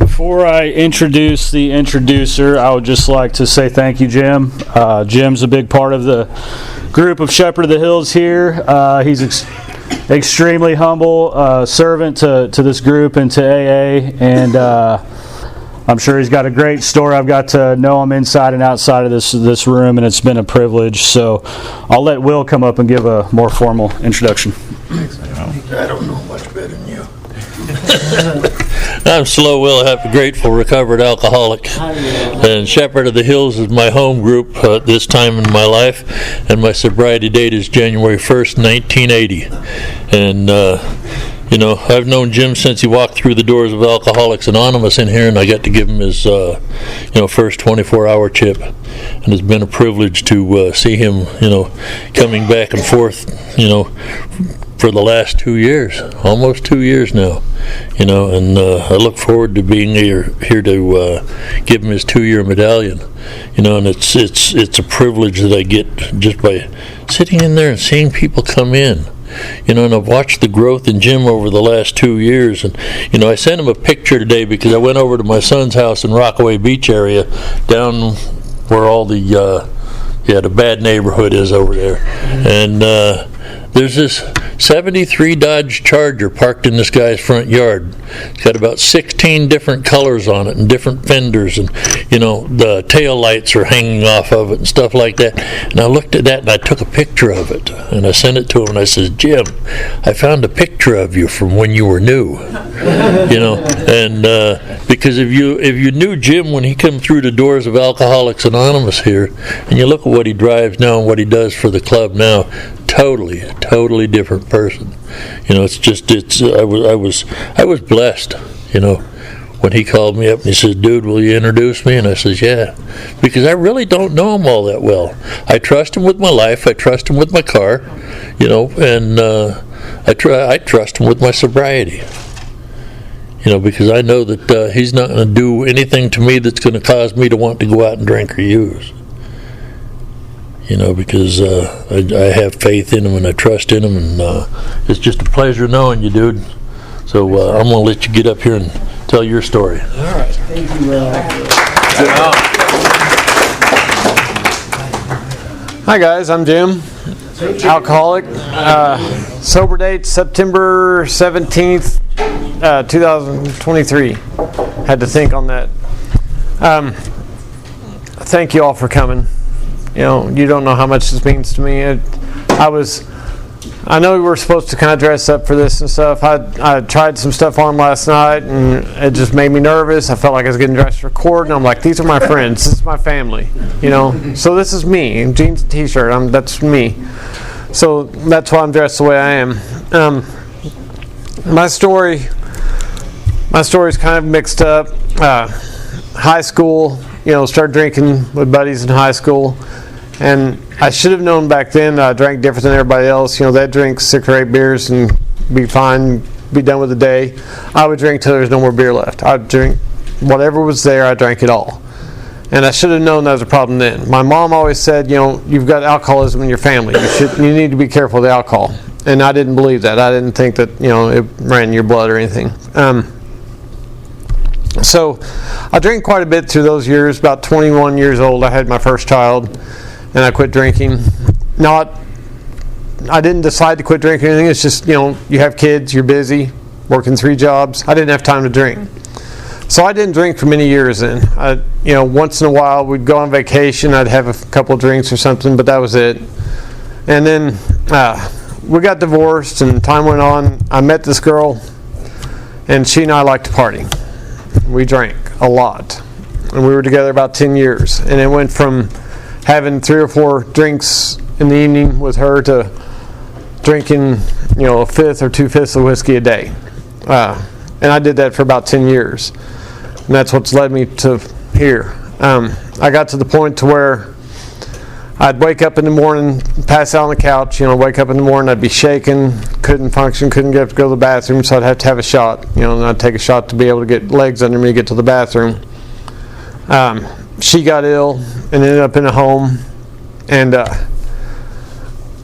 Before I introduce the introducer, I would just like to say thank you, Jim. Jim's a big part of the group of Shepard of the Hills here. He's extremely humble servant to this group and to AA, and I'm sure he's got a great story. I've got to know him inside and outside of this room, and it's been a privilege. So I'll let Will come up and give a more formal introduction. I don't know much better than you. I'm Slow Will, a grateful recovered alcoholic, and Shepard of the Hills is my home group at this time in my life, and my sobriety date is January 1st, 1980. And I've known Jim since he walked through the doors of Alcoholics Anonymous in here, and I got to give him his first 24-hour chip, and it's been a privilege to see him coming back and forth for the last 2 years, almost 2 years now, and I look forward to being here to give him his 2-year medallion, and it's a privilege that I get just by sitting in there and seeing people come in, and I've watched the growth in Jim over the last 2 years, and I sent him a picture today because I went over to my son's house in Rockaway Beach area, down where all the bad neighborhood is over there, and there's this 73 Dodge Charger parked in this guy's front yard. It's got about 16 different colors on it and different fenders, and the tail lights are hanging off of it and stuff like that. And I looked at that and I took a picture of it and I sent it to him and I said, Jim, I found a picture of you from when you were new. And because if you knew Jim when he came through the doors of Alcoholics Anonymous here, and you look at what he drives now and what he does for the club now, totally different person. I was blessed, when he called me up and he says, dude, will you introduce me? And I says, yeah, because I really don't know him all that well. I trust him with my life, I trust him with my car, and I trust him with my sobriety. Because I know that he's not going to do anything to me that's going to cause me to want to go out and drink or use. Because I have faith in him and I trust in him, and it's just a pleasure knowing you, dude. So I'm going to let you get up here and tell your story. All right. Thank you. Hi, guys. I'm Jim, alcoholic. Sober date September 17th, 2023. Had to think on that. Thank you all for coming. You don't know how much this means to me. I know we were supposed to kind of dress up for this and stuff. I tried some stuff on last night, and it just made me nervous. I felt like I was getting dressed to record, and I'm like, these are my friends. This is my family, So this is me. Jeans and T-shirt. That's me. So that's why I'm dressed the way I am. My story's kind of mixed up. High school, started drinking with buddies in high school. And I should have known back then I drank different than everybody else. They'd drink 6 or 8 beers and be fine, be done with the day. I would drink till there was no more beer left. I'd drink whatever was there, I drank it all. And I should have known that was a problem then. My mom always said, you've got alcoholism in your family. You need to be careful with alcohol. And I didn't believe that. I didn't think that, it ran in your blood or anything. So I drank quite a bit through those years. About 21 years old, I had my first child. And I quit drinking. I didn't decide to quit drinking or anything. It's just, you have kids, you're busy, working 3 jobs. I didn't have time to drink. So I didn't drink for many years then. Once in a while we'd go on vacation, I'd have a couple of drinks or something, but that was it. And then we got divorced and time went on. I met this girl, and she and I liked to party. We drank a lot. And we were together about 10 years. And it went from having 3 or 4 drinks in the evening with her to drinking, a fifth or 2/5 of whiskey a day. And I did that for about 10 years. And that's what's led me to here. I got to the point to where I'd wake up in the morning, pass out on the couch, wake up in the morning, I'd be shaking, couldn't function, couldn't get up to go to the bathroom, so I'd have to have a shot, and I'd take a shot to be able to get legs under me to get to the bathroom. She got ill and ended up in a home, and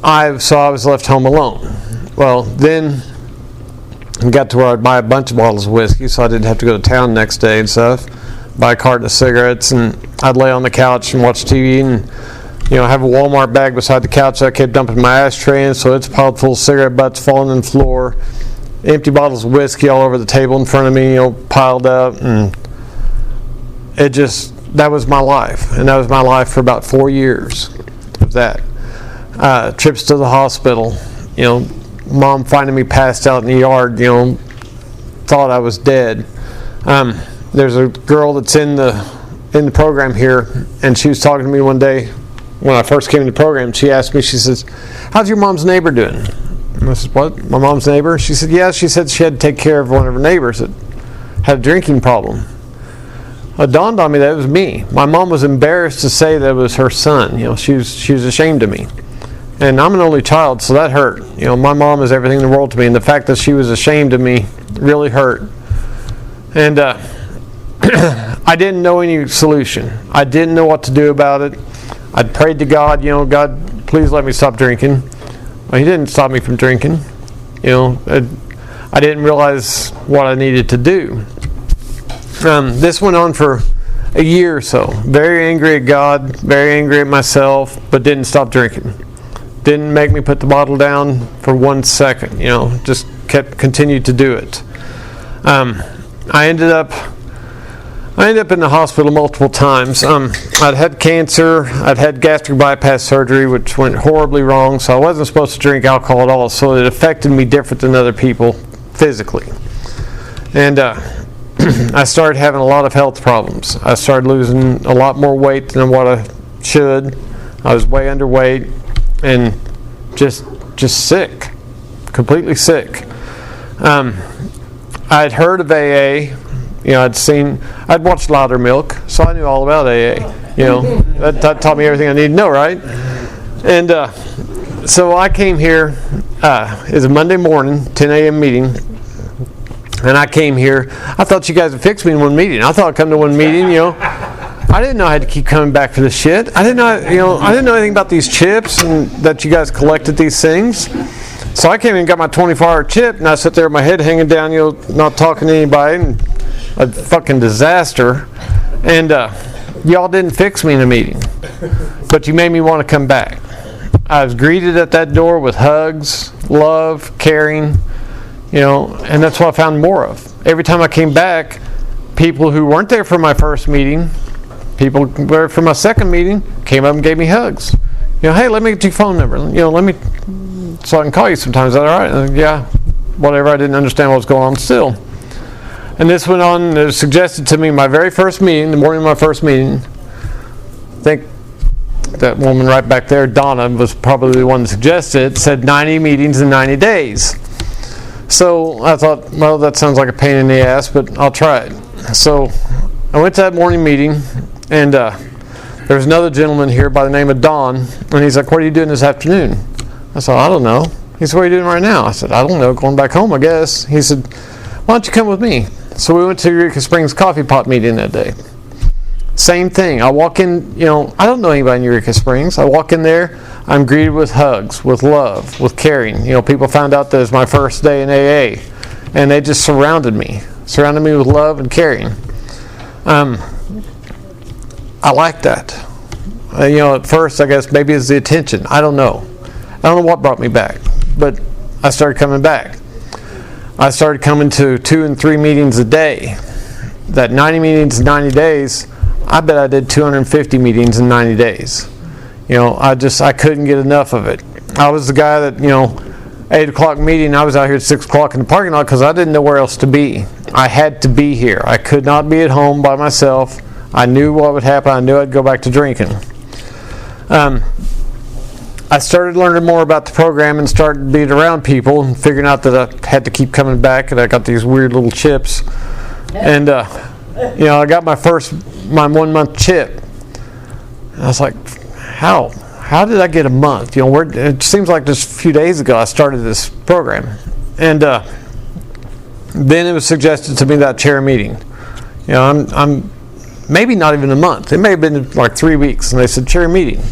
I was left home alone. Well, then and got to where I'd buy a bunch of bottles of whiskey so I didn't have to go to town the next day and stuff. Buy a carton of cigarettes, and I'd lay on the couch and watch TV and, have a Walmart bag beside the couch that I kept dumping my ashtray in, so it's piled full of cigarette butts falling on the floor. Empty bottles of whiskey all over the table in front of me, piled up, and that was my life. And that was my life for about 4 years of that. Trips to the hospital, mom finding me passed out in the yard, thought I was dead. There's a girl that's in the program here, and she was talking to me one day when I first came to the program. She asked me, she says, "How's your mom's neighbor doing?" And I said, "What? My mom's neighbor?" She said, "Yeah." She said she had to take care of one of her neighbors that had a drinking problem. It dawned on me that it was me. My mom was embarrassed to say that it was her son. She was ashamed of me. And I'm an only child, so that hurt. My mom is everything in the world to me, and the fact that she was ashamed of me really hurt. And I didn't know any solution. I didn't know what to do about it. I'd prayed to God, "God, please let me stop drinking." Well, He didn't stop me from drinking. I didn't realize what I needed to do. This went on for a year or so. Very angry at God, very angry at myself, but didn't stop drinking. Didn't make me put the bottle down for 1 second. Just continued to do it. I ended up in the hospital multiple times. I'd had cancer. I'd had gastric bypass surgery, which went horribly wrong. So I wasn't supposed to drink alcohol at all. So it affected me different than other people physically. And I started having a lot of health problems. I started losing a lot more weight than what I should. I was way underweight and just sick, completely sick. I'd heard of AA. I'd watched Loudermilk, so I knew all about AA. That taught me everything I needed to know, right? And so I came here. It was a Monday morning, 10 a.m. meeting. And I came here. I thought you guys would fix me in one meeting. I thought I'd come to one meeting, I didn't know I had to keep coming back for this shit. I didn't know anything about these chips and that you guys collected these things. So I came in and got my 24-hour chip, and I sat there with my head hanging down, not talking to anybody, and a fucking disaster. And y'all didn't fix me in a meeting, but you made me want to come back. I was greeted at that door with hugs, love, caring. And that's what I found more of. Every time I came back, people who weren't there for my first meeting, people who were for my second meeting, came up and gave me hugs. Hey, let me get your phone number. So I can call you sometimes. Is that all right? Yeah, whatever. I didn't understand what was going on still. And this went on. It was suggested to me my very first meeting, the morning of my first meeting. I think that woman right back there, Donna, was probably the one that suggested it. Said 90 meetings in 90 days. So I thought, well, that sounds like a pain in the ass, but I'll try it. So I went to that morning meeting, and there was another gentleman here by the name of Don, and he's like, "What are you doing this afternoon?" I said, "I don't know." He said, "What are you doing right now?" I said, "I don't know, going back home, I guess." He said, "Why don't you come with me?" So we went to Eureka Springs Coffee Pot meeting that day. Same thing. I walk in, I don't know anybody in Eureka Springs. I walk in there, I'm greeted with hugs, with love, with caring. People found out that it was my first day in AA, and they just surrounded me with love and caring. I like that. At first, I guess maybe it's the attention. I don't know what brought me back, but I started coming back. I started coming to 2 and 3 meetings a day. That 90 meetings in 90 days, I bet I did 250 meetings in 90 days. I couldn't get enough of it. I was the guy that, 8 o'clock meeting, I was out here at 6 o'clock in the parking lot because I didn't know where else to be. I had to be here. I could not be at home by myself. I knew what would happen. I knew I'd go back to drinking. I started learning more about the program and started being around people and figuring out that I had to keep coming back, and I got these weird little chips. And, I got my 1 month chip. And I was like, how did I get a month? It seems like just a few days ago I started this program. And then it was suggested to me that chair meeting. I'm maybe not even a month. It may have been like 3 weeks, and they said chair meeting.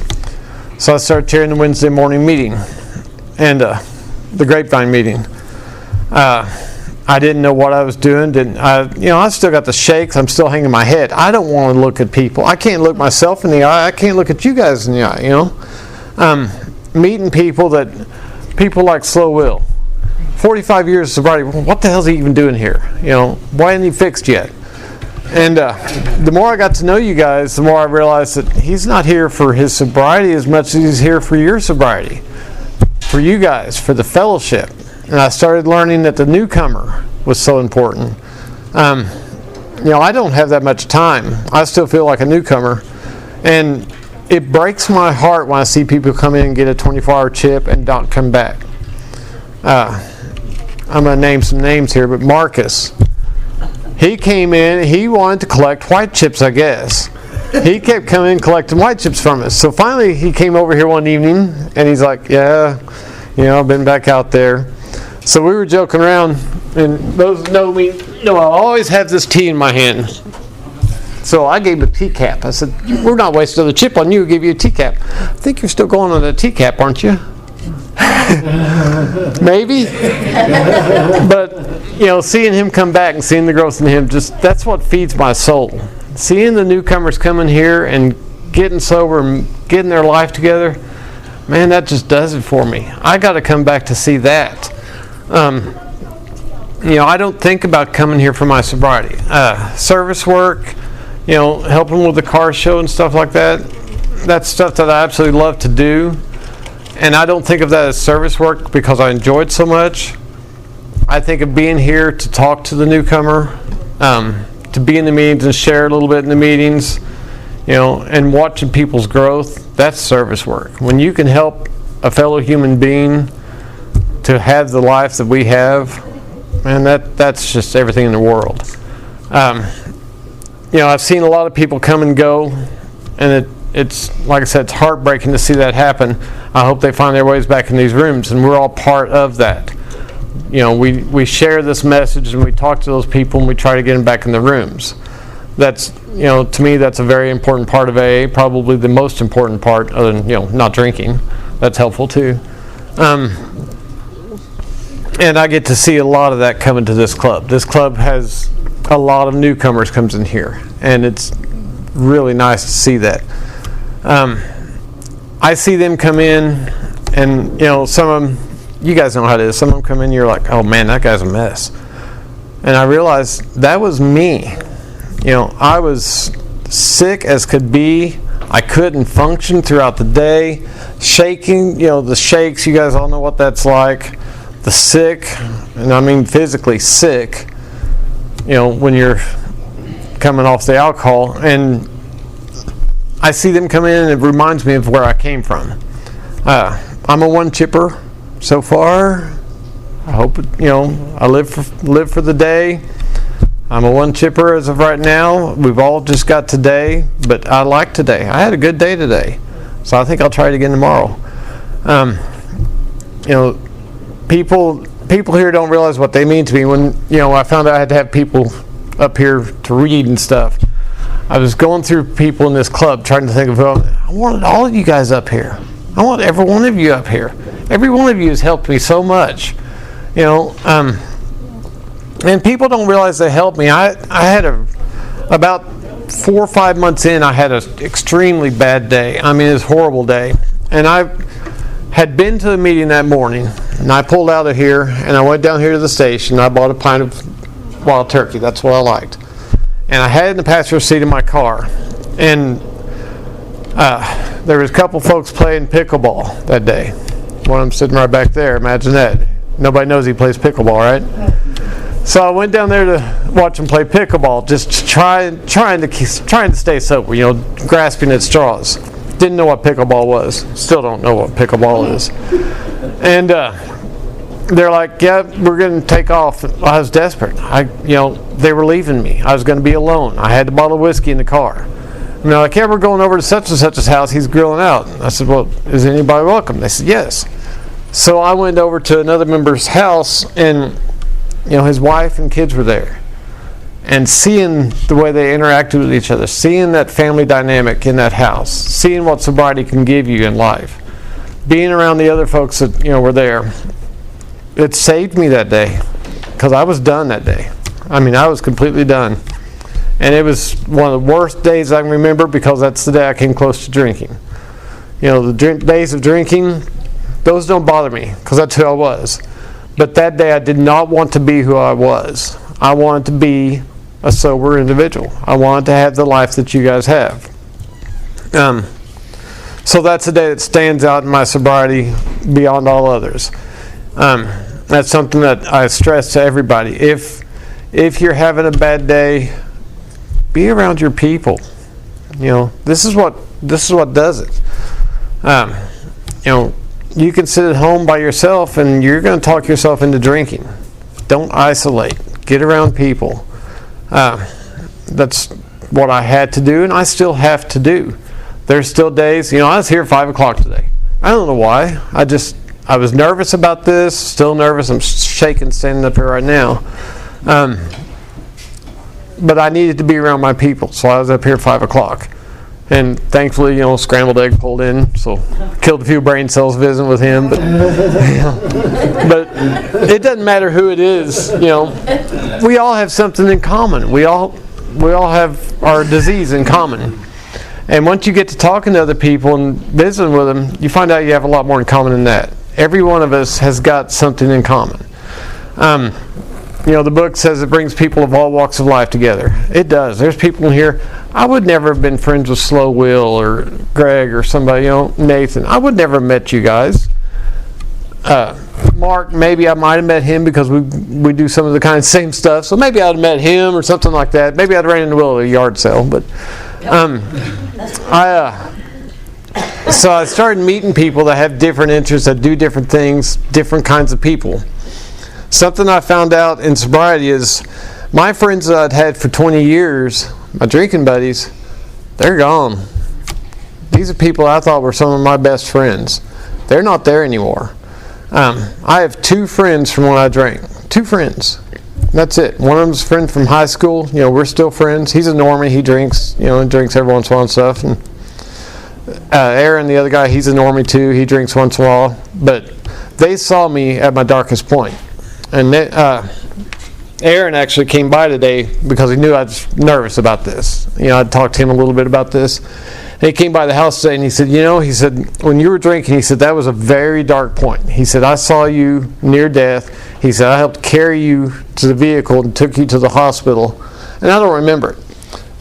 So I started chairing the Wednesday morning meeting and the grapevine meeting. I didn't know what I was doing. I still got the shakes. I'm still hanging my head. I don't want to look at people. I can't look myself in the eye. I can't look at you guys in the eye. Meeting people like Slow Will, 45 years of sobriety. What the hell is he even doing here? Why isn't he fixed yet? And the more I got to know you guys, the more I realized that he's not here for his sobriety as much as he's here for your sobriety, for you guys, for the fellowship. And I started learning that the newcomer was so important. I don't have that much time. I still feel like a newcomer. And it breaks my heart when I see people come in and get a 24-hour chip and don't come back. I'm going to name some names here, but Marcus. He came in, he wanted to collect white chips, I guess. He kept coming and collecting white chips from us. So finally he came over here one evening and he's like, yeah, I've been back out there. So we were joking around, and those who know me know I always have this tea in my hand. So I gave him a tea cap. I said, we're not wasting another chip on you, we'll give you a tea cap. I think you're still going on a tea cap, aren't you? Maybe. But, seeing him come back and seeing the growth in him, that's what feeds my soul. Seeing the newcomers coming here and getting sober and getting their life together, man, that just does it for me. I got to come back to see that. I don't think about coming here for my sobriety. Service work, helping with the car show and stuff like that, that's stuff that I absolutely love to do. And I don't think of that as service work because I enjoy it so much. I think of being here to talk to the newcomer, to be in the meetings and share a little bit in the meetings, and watching people's growth. That's service work. When you can help a fellow human being to have the life that we have, man, that's just everything in the world. I've seen a lot of people come and go, and it's like I said, it's heartbreaking to see that happen. I hope they find their ways back in these rooms, and we're all part of that. We share this message and we talk to those people and we try to get them back in the rooms. That's, to me, that's a very important part of AA, probably the most important part, other than, not drinking. That's helpful too. And I get to see a lot of that coming to this club. This club has a lot of newcomers comes in here, and it's really nice to see that. I see them come in, and some of them, you guys know how it is. Some of them come in, you're like, oh man, that guy's a mess. And I realized that was me. I was sick as could be. I couldn't function throughout the day. Shaking, the shakes, you guys all know what that's like. The sick, and I mean physically sick, when you're coming off the alcohol. And I see them come in and it reminds me of where I came from. I'm a one chipper so far. I hope, I live for the day. I'm a one chipper as of right now. We've all just got today, but I like today. I had a good day today, so I think I'll try it again tomorrow. People here don't realize what they mean to me. When I found out I had to have people up here to read and stuff, I was going through people in this club trying to think of, I wanted all of you guys up here. I want every one of you up here. Every one of you has helped me so much. And people don't realize they helped me. I had about 4 or 5 months in, I had an extremely bad day. I mean, it was a horrible day. And I had been to the meeting that morning, and I pulled out of here, and I went down here to the station, and I bought a pint of wild turkey. That's what I liked. And I had it in the passenger seat of my car. And there was a couple folks playing pickleball that day. One of them sitting right back there. Imagine that. Nobody knows he plays pickleball, right? So I went down there to watch him play pickleball, just trying to stay sober, grasping at straws. Didn't know what pickleball was. Still don't know what pickleball is. And they're like, yeah, we're going to take off. I was desperate. They were leaving me. I was going to be alone. I had a bottle of whiskey in the car. And they're like, yeah, we're going over to such and such's house. He's grilling out. I said, well, is anybody welcome? They said, yes. So I went over to another member's house, and his wife and kids were there. And seeing the way they interacted with each other, seeing that family dynamic in that house, seeing what sobriety can give you in life, being around the other folks that were there, it saved me that day. because I was done that day. I mean, I was completely done. And it was one of the worst days I can remember because that's the day I came close to drinking. You know, the days of drinking, those don't bother me because that's who I was. But that day I did not want to be who I was. I wanted to be a sober individual. I wanted to have the life that you guys have. So that's the day that stands out in my sobriety beyond all others. That's something that I stress to everybody. If you're having a bad day, be around your people. You know, this is what does it. You know, you can sit at home by yourself and you're going to talk yourself into drinking. Don't isolate. Get around people. That's what I had to do, and I still have to do. There's still days, you know, I was here at 5 o'clock today. I don't know why. I was nervous about this, still nervous. I'm shaking standing up here right now. But I needed to be around my people, so I was up here at 5 o'clock. And thankfully, you know, scrambled egg pulled in, so killed a few brain cells visiting with him. But, but it doesn't matter who it is, you know. We all have something in common. We all have our disease in common. And once you get to talking to other people and visiting with them, you find out you have a lot more in common than that. Every one of us has got something in common. You know, the book says it brings people of all walks of life together. It does. There's people in here. I would never have been friends with Slow Will or Greg or somebody, you know, Nathan. I would never have met you guys. Mark, maybe I might have met him because we do some of the kind of same stuff. So maybe I'd have met him or something like that. Maybe I'd ran into Will at a yard sale. But so I started meeting people that have different interests, that do different things, different kinds of people. Something I found out in sobriety is my friends that I'd had for 20 years, my drinking buddies, they're gone. These are people I thought were some of my best friends. They're not there anymore. I have 2 friends from when I drank. 2 friends. That's it. One of them's a friend from high school. You know, we're still friends. He's a normie. He drinks, you know, drinks every once in a while and stuff. And Aaron, the other guy, he's a normie too. He drinks once in a while. But they saw me at my darkest point. And Aaron actually came by today because he knew I was nervous about this. You know, I'd talked to him a little bit about this. And he came by the house today and he said, you know, he said, when you were drinking, he said, that was a very dark point. He said, I saw you near death. He said, I helped carry you to the vehicle and took you to the hospital. And I don't remember it.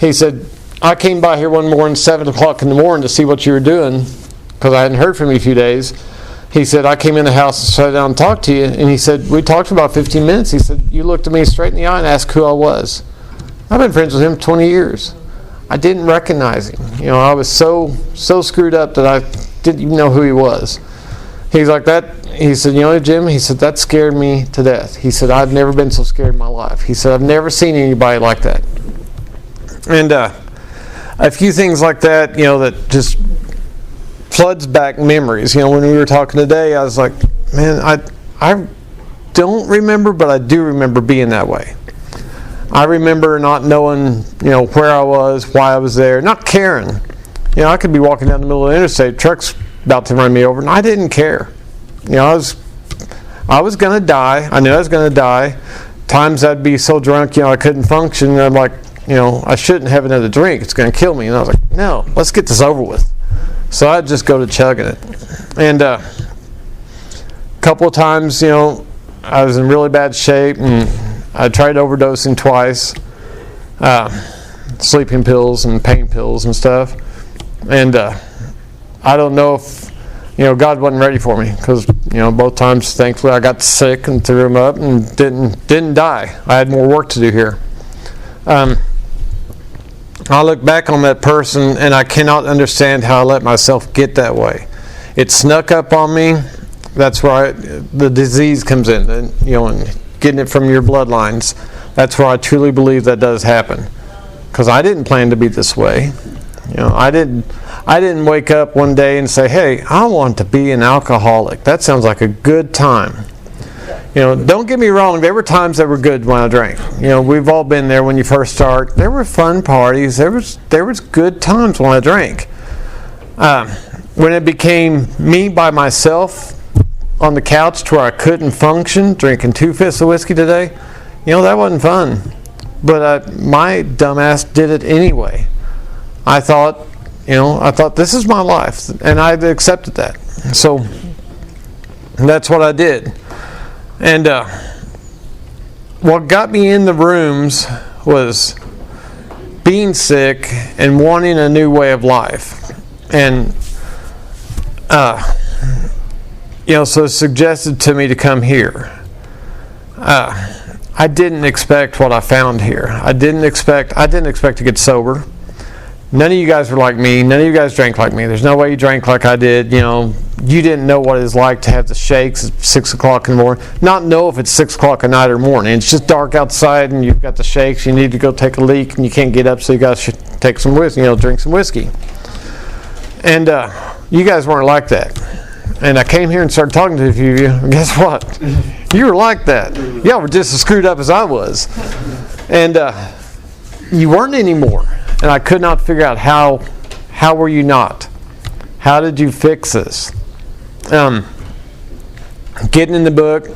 He said, I came by here one morning, 7 o'clock in the morning to see what you were doing because I hadn't heard from you a few days. He said, I came in the house and sat down and talked to you. And he said, we talked for about 15 minutes. He said, you looked at me straight in the eye and asked who I was. I've been friends with him 20 years. I didn't recognize him. You know, I was so screwed up that I didn't even know who he was. He's like that. He said, you know, Jim, he said, that scared me to death. He said, I've never been so scared in my life. He said, I've never seen anybody like that. And a few things like that, you know, that just floods back memories. You know, when we were talking today, I was like, man, I don't remember, but I do remember being that way. I remember not knowing, you know, where I was, why I was there, not caring. You know, I could be walking down the middle of the interstate, truck's about to run me over, and I didn't care. You know, I was going to die. I knew I was going to die. Times I'd be so drunk, you know, I couldn't function, and I'm like, you know, I shouldn't have another drink. It's going to kill me. And I was like, no, let's get this over with. So I'd just go to chugging it. And a couple of times, you know, I was in really bad shape, and I tried overdosing twice, sleeping pills and pain pills and stuff. And I don't know if, you know, God wasn't ready for me because, you know, both times, thankfully, I got sick and threw him up and didn't die. I had more work to do here. I look back on that person and I cannot understand how I let myself get that way. It snuck up on me. That's where the disease comes in, and, you know, and getting it from your bloodlines. That's where I truly believe that does happen. Because I didn't plan to be this way. You know, I didn't wake up one day and say, hey, I want to be an alcoholic. That sounds like a good time. You know, don't get me wrong, there were times that were good when I drank. You know, we've all been there when you first start. There were fun parties. There was good times when I drank. When it became me by myself on the couch to where I couldn't function, drinking 2 fists of whiskey today, that wasn't fun. But my dumbass did it anyway. I thought this is my life, and I accepted that. So that's what I did. And what got me in the rooms was being sick and wanting a new way of life. And so it suggested to me to come here. I didn't expect what I found here. I didn't expect to get sober. None of you guys were like me. None of you guys drank like me. There's no way you drank like I did. You didn't know what it's like to have the shakes at 6 o'clock in the morning. Not know if it's 6 o'clock at night or morning. It's just dark outside and you've got the shakes. You need to go take a leak and you can't get up, so you guys should take some whiskey, drink some whiskey. And you guys weren't like that. And I came here and started talking to a few of you, and guess what? You were like that. Y'all were just as screwed up as I was. And you weren't anymore. And I could not figure out how were you not? How did you fix this? Getting in the book,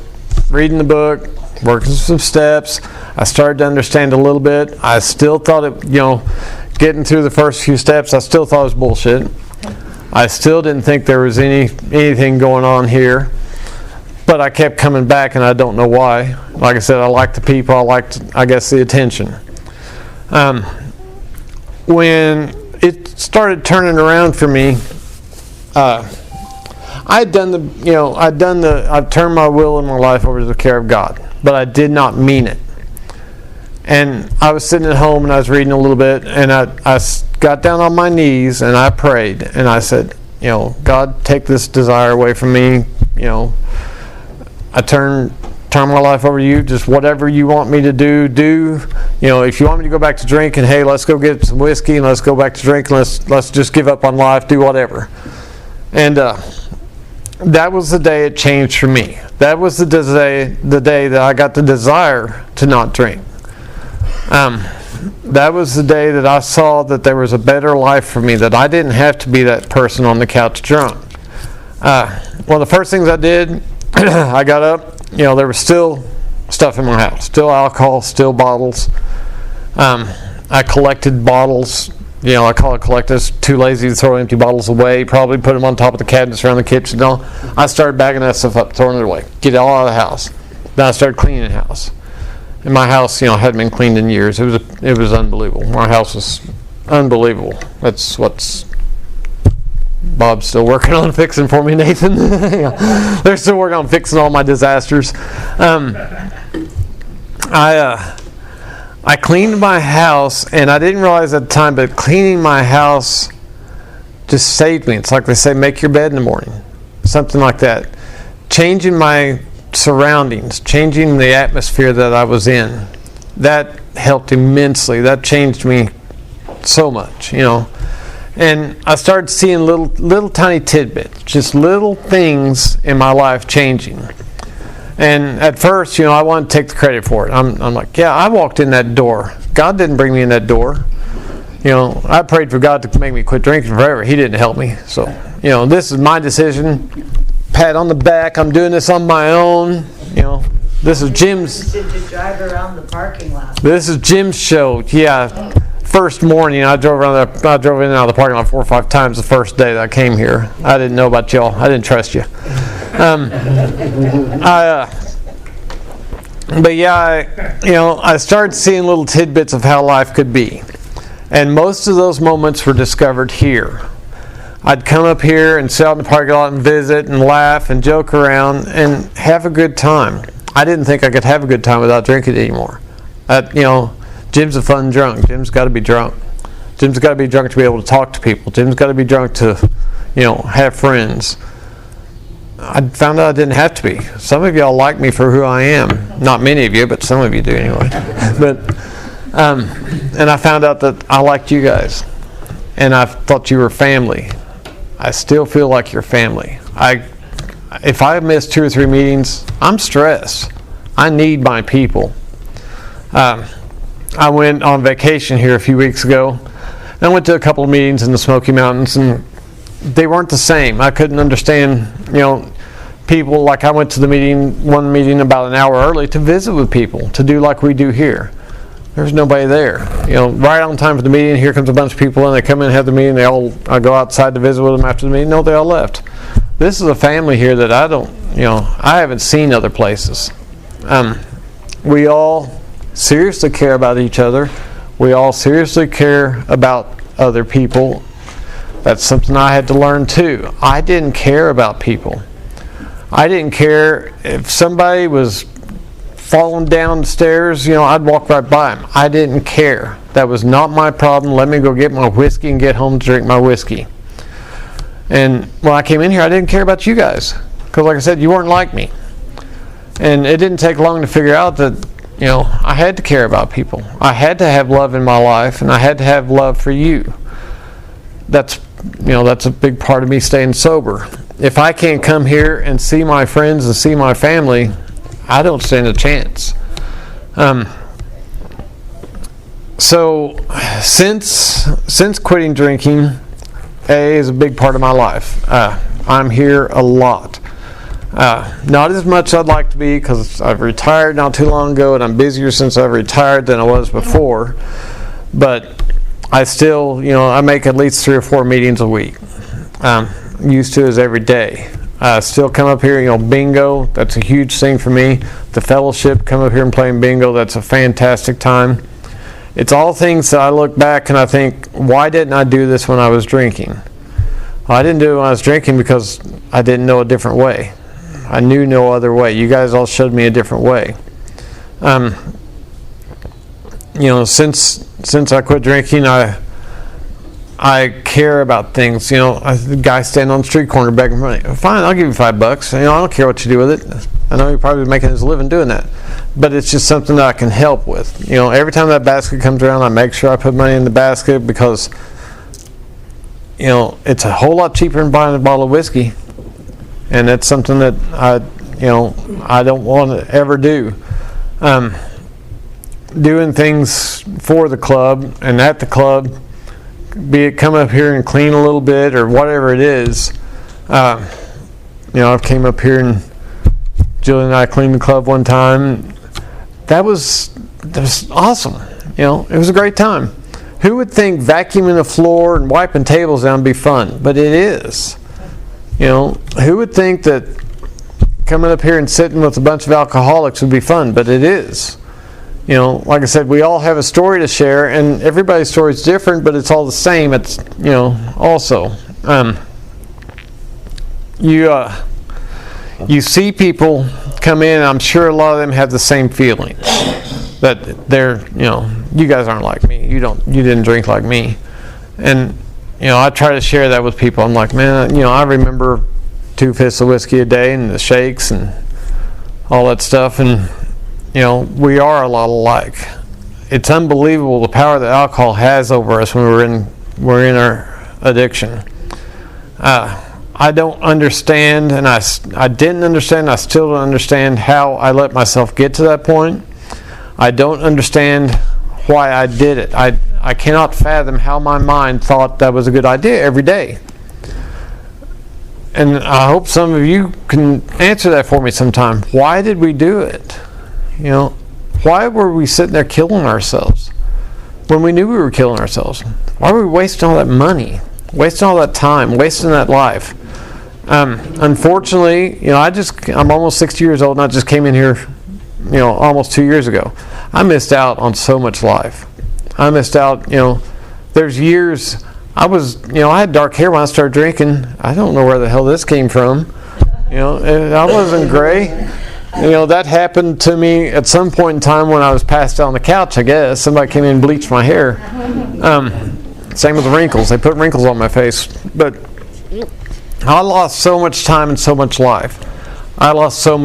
reading the book, working some steps, I started to understand a little bit. I still thought it, getting through the first few steps, I still thought it was bullshit. I still didn't think there was anything going on here. But I kept coming back, and I don't know why. Like I said, I liked the people. I liked, I guess, the attention. When it started turning around for me, I've turned my will and my life over to the care of God, but I did not mean it. And I was sitting at home and I was reading a little bit, and I got down on my knees and I prayed and I said, God, take this desire away from me. I turn my life over to you. Just whatever you want me to do. If you want me to go back to drinking, hey, let's go get some whiskey and let's go back to drinking. Let's just give up on life. Do whatever. And that was the day it changed for me. That was the day that I got the desire to not drink. That was the day that I saw that there was a better life for me, that I didn't have to be that person on the couch drunk. One of the first things I did, I got up, there was still stuff in my house, still alcohol, still bottles. I collected bottles, I call it collect. I was too lazy to throw empty bottles away, probably put them on top of the cabinets around the kitchen. I started bagging that stuff up, throwing it away, get it all out of the house. Then I started cleaning the house. And my house, hadn't been cleaned in years. It was unbelievable. My house was unbelievable. That's what's Bob's still working on fixing for me, Nathan. They're still working on fixing all my disasters. I cleaned my house, and I didn't realize at the time, but cleaning my house just saved me. It's like they say, make your bed in the morning. Something like that. Changing my surroundings, changing the atmosphere that I was in, that helped immensely. That changed me so much, And I started seeing little tiny tidbits, just little things in my life changing. And at first, I wanted to take the credit for it. I'm like, yeah, I walked in that door. God didn't bring me in that door. I prayed for God to make me quit drinking forever. He didn't help me. So, this is my decision. Pat on the back. I'm doing this on my own. This is Jim's. Did you drive around the parking lot? This is Jim's show. Yeah. First morning, I drove in and out of the parking lot 4 or 5 times the first day that I came here. I didn't know about y'all. I didn't trust you. I started seeing little tidbits of how life could be. And most of those moments were discovered here. I'd come up here and sit out in the parking lot and visit and laugh and joke around and have a good time. I didn't think I could have a good time without drinking anymore. Jim's a fun drunk. Jim's got to be drunk. Jim's got to be drunk to be able to talk to people. Jim's got to be drunk to, have friends. I found out I didn't have to be. Some of y'all like me for who I am. Not many of you, but some of you do anyway. And I found out that I liked you guys. And I thought you were family. I still feel like you're family. If I miss 2 or 3 meetings, I'm stressed. I need my people. I went on vacation here a few weeks ago. I went to a couple of meetings in the Smoky Mountains, and they weren't the same. I couldn't understand, people, like I went to one meeting about an hour early to visit with people, to do like we do here. There's nobody there. Right on time for the meeting, here comes a bunch of people, and they come in and have the meeting. I go outside to visit with them after the meeting. No, they all left. This is a family here that I haven't seen other places. We all seriously care about each other. We all seriously care about other people. That's something I had to learn too. I didn't care about people. I didn't care if somebody was falling down the stairs, I'd walk right by them. I didn't care. That was not my problem. Let me go get my whiskey and get home to drink my whiskey. And when I came in here, I didn't care about you guys. Because like I said, you weren't like me. And it didn't take long to figure out that, I had to care about people. I had to have love in my life, and I had to have love for you. That's a big part of me staying sober. If I can't come here and see my friends and see my family, I don't stand a chance. So since quitting drinking, AA is a big part of my life. I'm here a lot. Not as much as I'd like to be, because I've retired not too long ago, and I'm busier since I've retired than I was before. But I still, I make at least 3 or 4 meetings a week. Used to is every day. Still come up here, bingo, that's a huge thing for me. The fellowship, come up here and playing bingo, that's a fantastic time. It's all things that I look back and I think, why didn't I do this when I was drinking? Well, I didn't do it when I was drinking because I didn't know a different way. I knew no other way. You guys all showed me a different way. Since I quit drinking, I care about things. The guy standing on the street corner begging for money. Fine, I'll give you $5. I don't care what you do with it. I know you're probably making his living doing that, but it's just something that I can help with. Every time that basket comes around, I make sure I put money in the basket because it's a whole lot cheaper than buying a bottle of whiskey, and that's something that I don't want to ever do. Doing things for the club and at the club, be it come up here and clean a little bit or whatever it is. I've came up here and Julie and I cleaned the club one time. That was awesome. It was a great time. Who would think vacuuming the floor and wiping tables down would be fun? But it is. Who would think that coming up here and sitting with a bunch of alcoholics would be fun? But it is. Like I said, we all have a story to share, and everybody's story is different, but it's all the same. It's, also. You see people come in, and I'm sure a lot of them have the same feeling. That they're, you guys aren't like me. You didn't drink like me. And, I try to share that with people. I'm like, man, I remember 2 fifths of whiskey a day and the shakes and all that stuff, and we are a lot alike. It's unbelievable the power that alcohol has over us when we're in our addiction. I don't understand, and I didn't understand, I still don't understand how I let myself get to that point. I don't understand why I did it. I cannot fathom how my mind thought that was a good idea every day. And I hope some of you can answer that for me sometime. Why did we do it? Why were we sitting there killing ourselves when we knew we were killing ourselves? Why were we wasting all that money, wasting all that time, wasting that life? Unfortunately, I'm almost 60 years old, and I just came in here, almost 2 years ago. I missed out on so much life. I missed out, there's years, I had dark hair when I started drinking. I don't know where the hell this came from. I wasn't gray. That happened to me at some point in time when I was passed out on the couch, I guess. Somebody came in and bleached my hair. Same with the wrinkles. They put wrinkles on my face. But I lost so much time and so much life. I lost so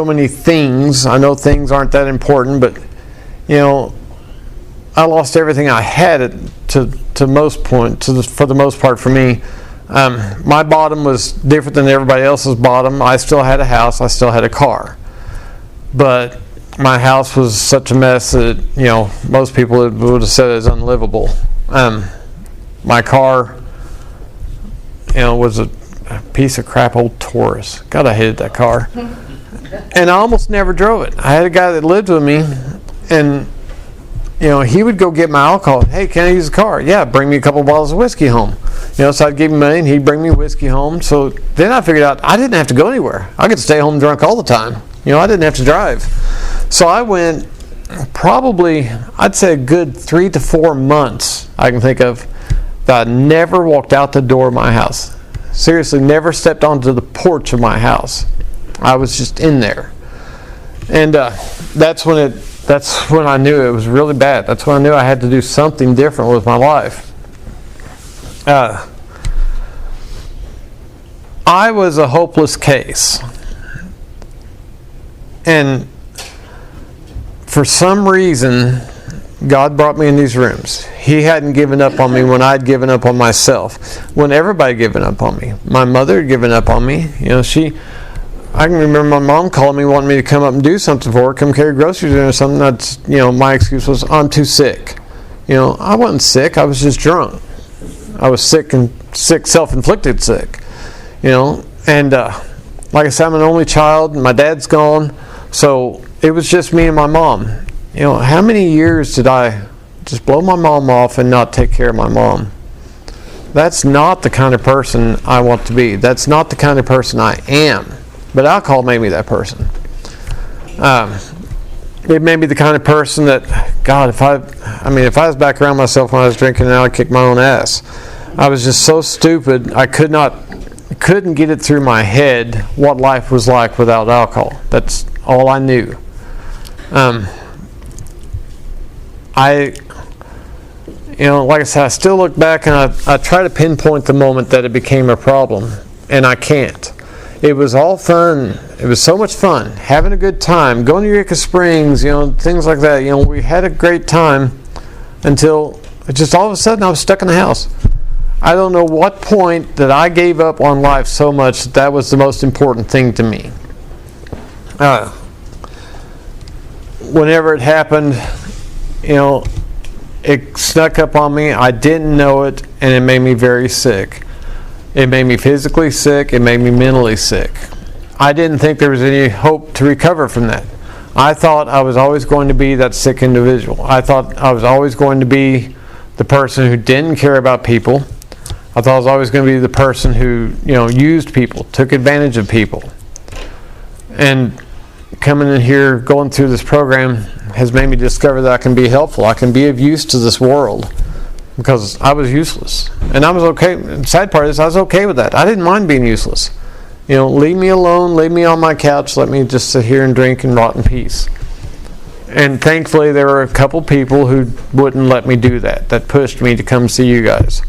many things. I know things aren't that important, but, I lost everything I had for the most part for me. My bottom was different than everybody else's bottom. I still had a house. I still had a car. But my house was such a mess that, most people would have said it was unlivable. My car, was a piece of crap old Taurus. God, I hated that car. And I almost never drove it. I had a guy that lived with me, and he would go get my alcohol. Hey, can I use the car? Yeah, bring me a couple bottles of whiskey home. So I'd give him money, and he'd bring me whiskey home. So then I figured out I didn't have to go anywhere. I could stay home drunk all the time. I didn't have to drive. So I went probably, I'd say a good 3 to 4 months I can think of that I never walked out the door of my house. Seriously, never stepped onto the porch of my house. I was just in there. And that's when I knew it was really bad. That's when I knew I had to do something different with my life. I was a hopeless case. And for some reason, God brought me in these rooms. He hadn't given up on me when I'd given up on myself. When everybody had given up on me. My mother had given up on me. I can remember my mom calling me, wanting me to come up and do something for her, come carry groceries in or something. That's, my excuse was, I'm too sick. I wasn't sick. I was just drunk. I was sick, self-inflicted sick. And like I said, I'm an only child. My dad's gone. So it was just me and my mom. How many years did I just blow my mom off and not take care of my mom? That's not the kind of person I want to be. That's not the kind of person I am. But alcohol made me that person. It made me the kind of person that, God, if I was back around myself when I was drinking now, I'd kick my own ass. I was just so stupid. I couldn't get it through my head what life was like without alcohol. That's all I knew. Like I said, I still look back and I try to pinpoint the moment that it became a problem, and I can't. It was all fun. It was so much fun, having a good time, going to Eureka Springs, things like that. We had a great time until just all of a sudden I was stuck in the house. I don't know what point that I gave up on life so much that was the most important thing to me. Whenever it happened, it snuck up on me. I didn't know it, and it made me very sick. It made me physically sick. It made me mentally sick. I didn't think there was any hope to recover from that. I thought I was always going to be that sick individual. I thought I was always going to be the person who didn't care about people. I thought I was always going to be the person who, used people, took advantage of people. And coming in here, going through this program, has made me discover that I can be helpful. I can be of use to this world. Because I was useless. And I was okay. The sad part is I was okay with that. I didn't mind being useless. Leave me alone, leave me on my couch, let me just sit here and drink and rot in peace. And thankfully there were a couple people who wouldn't let me do that pushed me to come see you guys.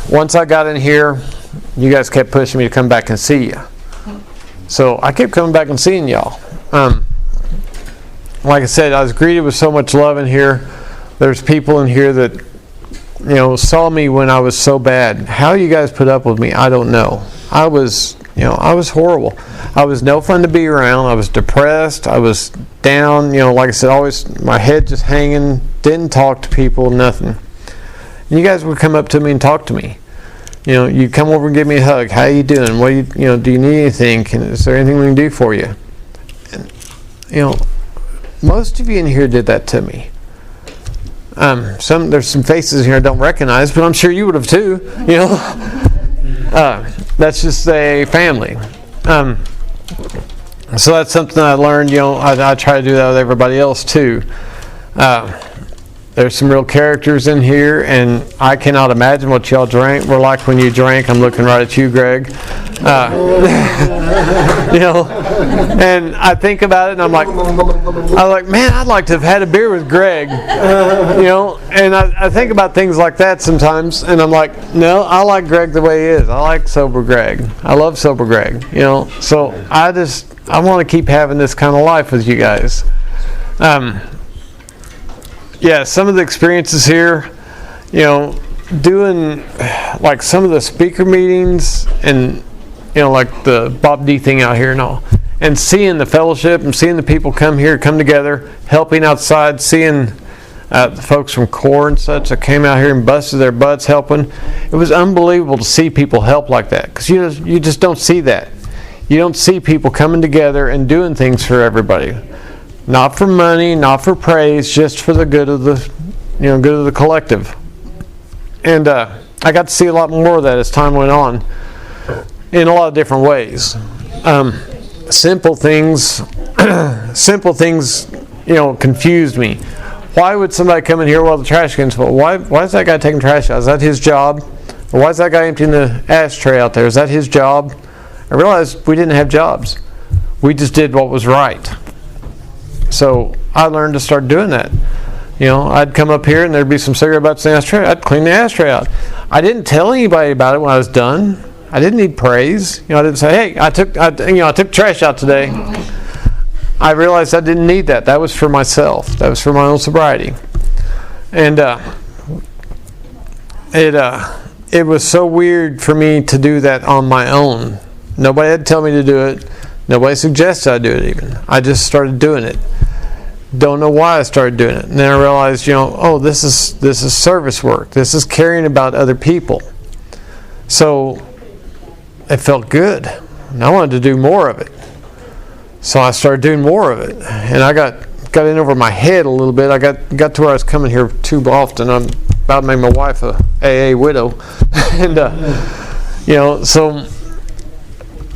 Once I got in here, you guys kept pushing me to come back and see you. So I kept coming back and seeing y'all. Like I said, I was greeted with so much love in here. There's people in here that, saw me when I was so bad. How you guys put up with me, I don't know. I was horrible. I was no fun to be around. I was depressed. I was down. Like I said, always my head just hanging. Didn't talk to people. Nothing. And you guys would come up to me and talk to me. You'd come over and give me a hug. How you doing? What do you need anything? Is there anything we can do for you? And, most of you in here did that to me. There's some faces here I don't recognize, but I'm sure you would have too. That's just a family. So that's something I learned. I try to do that with everybody else too. There's some real characters in here, and I cannot imagine what y'all were like when you drank. I'm looking right at you, Greg. And I think about it, and I'm like, man, I'd like to have had a beer with Greg. And I think about things like that sometimes, and I'm like, no, I like Greg the way he is. I like sober Greg. I love sober Greg. So I want to keep having this kind of life with you guys. Some of the experiences here, doing like some of the speaker meetings and, like the Bob D thing out here and all, and seeing the fellowship and seeing the people come here, come together, helping outside, seeing The folks from Corps and such that came out here and busted their butts helping. It was unbelievable to see people help like that, because you just don't see that. You don't see people coming together and doing things for everybody, not for money, not for praise, just for the good of the good of the collective. And I got to see a lot more of that as time went on, in a lot of different ways. Simple things, confused me. Why would somebody come in here while the trash can's full? Why is that guy taking trash out? Is that his job? Or why is that guy emptying the ashtray out there? Is that his job? I realized we didn't have jobs. We just did what was right. So I learned to start doing that. I'd come up here and there'd be some cigarette butts in the ashtray. I'd clean the ashtray out. I didn't tell anybody about it when I was done. I didn't need praise. I didn't say, "Hey, I took trash out today." I realized I didn't need that. That was for myself. That was for my own sobriety. And it was so weird for me to do that on my own. Nobody had to tell me to do it. Nobody suggested I do it even. I just started doing it. Don't know why I started doing it. And then I realized, this is service work. This is caring about other people. So it felt good. And I wanted to do more of it. So I started doing more of it. And I got in over my head a little bit. I got to where I was coming here too often. I'm about to make my wife a AA widow. And, so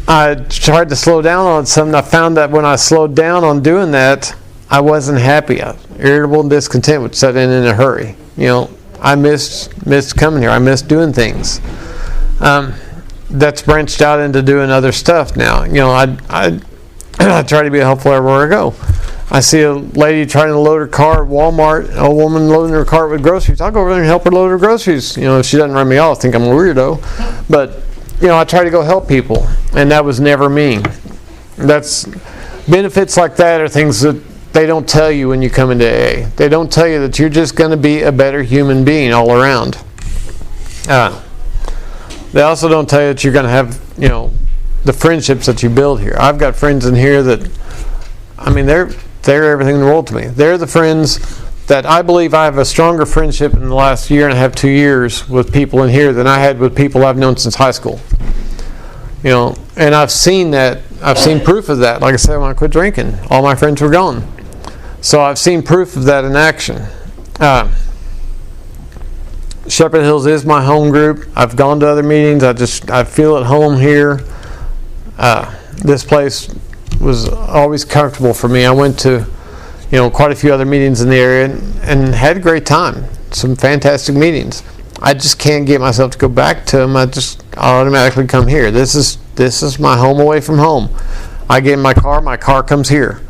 I tried to slow down on something. I found that when I slowed down on doing that, I wasn't happy. Irritable and discontent would set in a hurry. I missed coming here. I missed doing things. That's branched out into doing other stuff now. I try to be helpful everywhere I go. I see a lady trying to load her car at Walmart, a woman loading her cart with groceries. I'll go over there and help her load her groceries. If she doesn't run me off, I think I'm a weirdo. But, I try to go help people, and that was never me. That's benefits like that are things that they don't tell you when you come into AA. They don't tell you that you're just going to be a better human being all around. They also don't tell you that you're going to have, the friendships that you build here. I've got friends in here that, they're everything in the world to me. They're the friends that I believe I have a stronger friendship in the last year and a half, 2 years with people in here than I had with people I've known since high school. And I've seen that. I've seen proof of that. Like I said, when I quit drinking, all my friends were gone. So I've seen proof of that in action. Shepard Hills is my home group. I've gone to other meetings. I feel at home here. This place was always comfortable for me. I went to, quite a few other meetings in the area and had a great time. Some fantastic meetings. I just can't get myself to go back to them. I automatically come here. This is my home away from home. I get in my car comes here.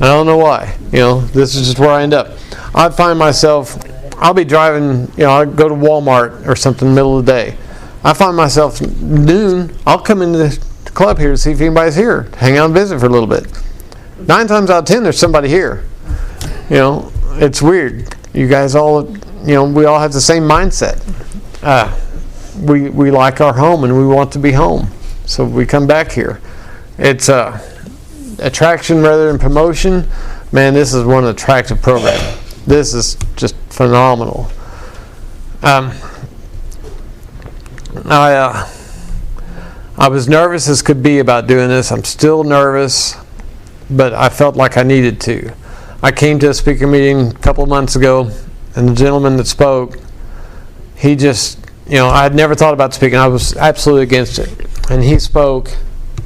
I don't know why. This is just where I end up. I find myself, I'll be driving, I'll go to Walmart or something in the middle of the day. I find myself noon, I'll come into the club here to see if anybody's here, hang out and visit for a little bit. 9 times out of 10, there's somebody here. It's weird. You guys all, we all have the same mindset. We like our home and we want to be home. So we come back here. It's attraction rather than promotion. Man, this is one attractive program. This is just phenomenal. I was nervous as could be about doing this. I'm still nervous, but I felt like I needed to. I came to a speaker meeting a couple of months ago, and the gentleman that spoke, he just, I had never thought about speaking. I was absolutely against it. And he spoke,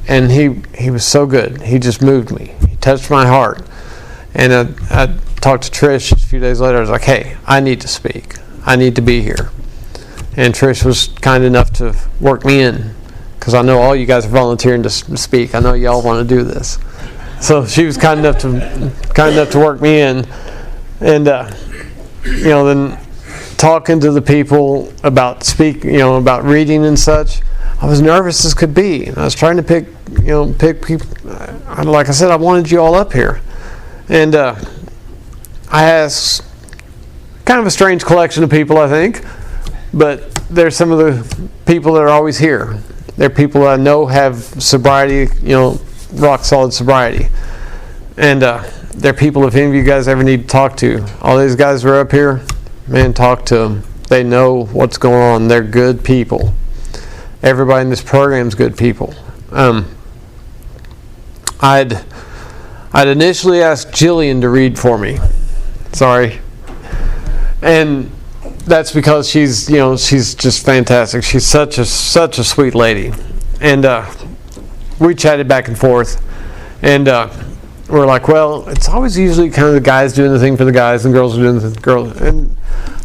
and he was so good. He just moved me. He touched my heart. And I talked to Trish a few days later. I was like, hey, I need to speak. I need to be here. And Trish was kind enough to work me in, because I know all you guys are volunteering to speak. I know y'all want to do this. So she was kind enough to work me in. And, then talking to the people about about reading and such, I was nervous as could be. I was trying to pick people. Like I said, I wanted you all up here. And I asked kind of a strange collection of people, I think, but they're some of the people that are always here. They're people that I know have sobriety, rock solid sobriety. And they're people if any of you guys ever need to talk to. All these guys are up here, man, talk to them. They know what's going on. They're good people. Everybody in this program is good people. I'd initially asked Jillian to read for me. Sorry. And that's because she's just fantastic. She's such a sweet lady. And we chatted back and forth. And we're like, well, it's always usually kind of the guys doing the thing for the guys and girls are doing the thing for the girls. And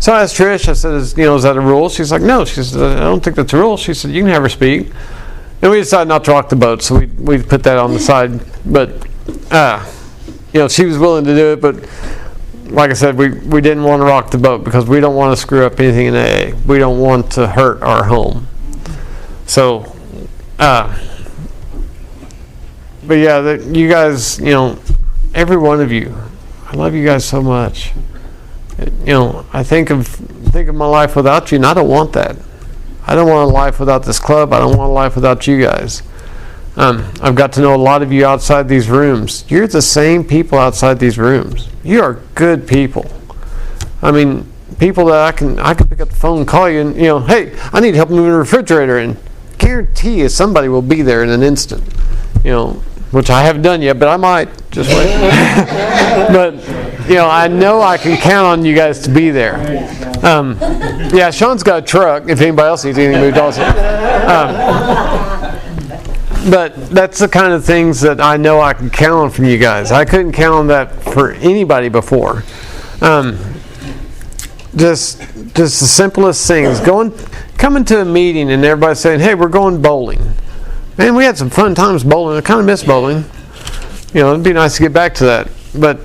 so I asked Trish, I said, is that a rule? She's like, no. She said, I don't think that's a rule. She said, you can have her speak. And we decided not to rock the boat, so we put that on the side. But, she was willing to do it, but like I said, we didn't want to rock the boat because we don't want to screw up anything in AA. We don't want to hurt our home. So, but yeah, you guys, every one of you, I love you guys so much. I think of my life without you, and I don't want that. I don't want a life without this club. I don't want a life without you guys. I've got to know a lot of you outside these rooms. You're the same people outside these rooms. You are good people. I mean, people that I can pick up the phone and call you and, hey, I need help moving the refrigerator, and guarantee you somebody will be there in an instant. Which I haven't done yet, but I might. Just wait. But, I know I can count on you guys to be there. Yeah, Sean's got a truck, if anybody else needs anything moved also. But that's the kind of things that I know I can count on from you guys. I couldn't count on that for anybody before. Just the simplest things. Coming to a meeting and everybody saying, hey, we're going bowling. Man, we had some fun times bowling. I kind of miss bowling. It'd be nice to get back to that. But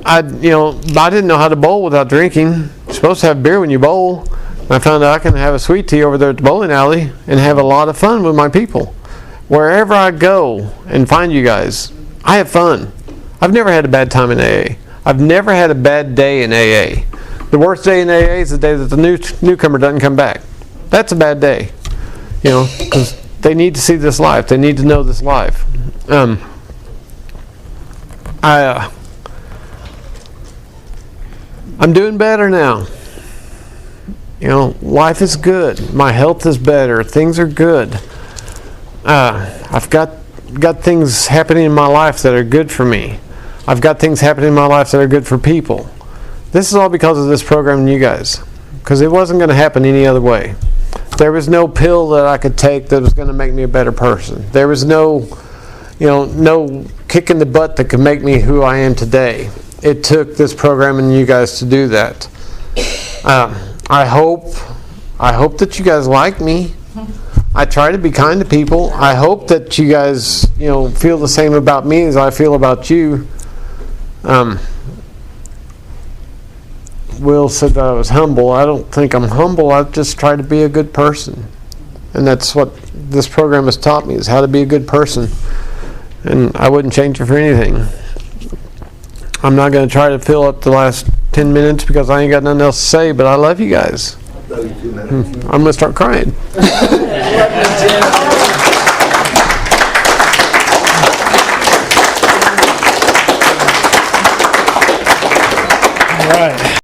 I didn't know how to bowl without drinking. You're supposed to have beer when you bowl. I found out I can have a sweet tea over there at the bowling alley and have a lot of fun with my people. Wherever I go and find you guys, I have fun. I've never had a bad time in AA. I've never had a bad day in AA. The worst day in AA is the day that the newcomer doesn't come back. That's a bad day. Because they need to see this life. They need to know this life. I'm doing better now. Life is good. My health is better. Things are good. I've got things happening in my life that are good for me. I've got things happening in my life that are good for people. This is all because of this program and you guys. Because it wasn't going to happen any other way. There was no pill that I could take that was going to make me a better person. There was no kick in the butt that could make me who I am today. It took this program and you guys to do that. I hope that you guys like me. I try to be kind to people. I hope that you guys, feel the same about me as I feel about you. Will said that I was humble. I don't think I'm humble. I just try to be a good person. And that's what this program has taught me, is how to be a good person. And I wouldn't change it for anything. I'm not going to try to fill up the last 10 minutes because I ain't got nothing else to say, but I love you guys. I'm going to start crying.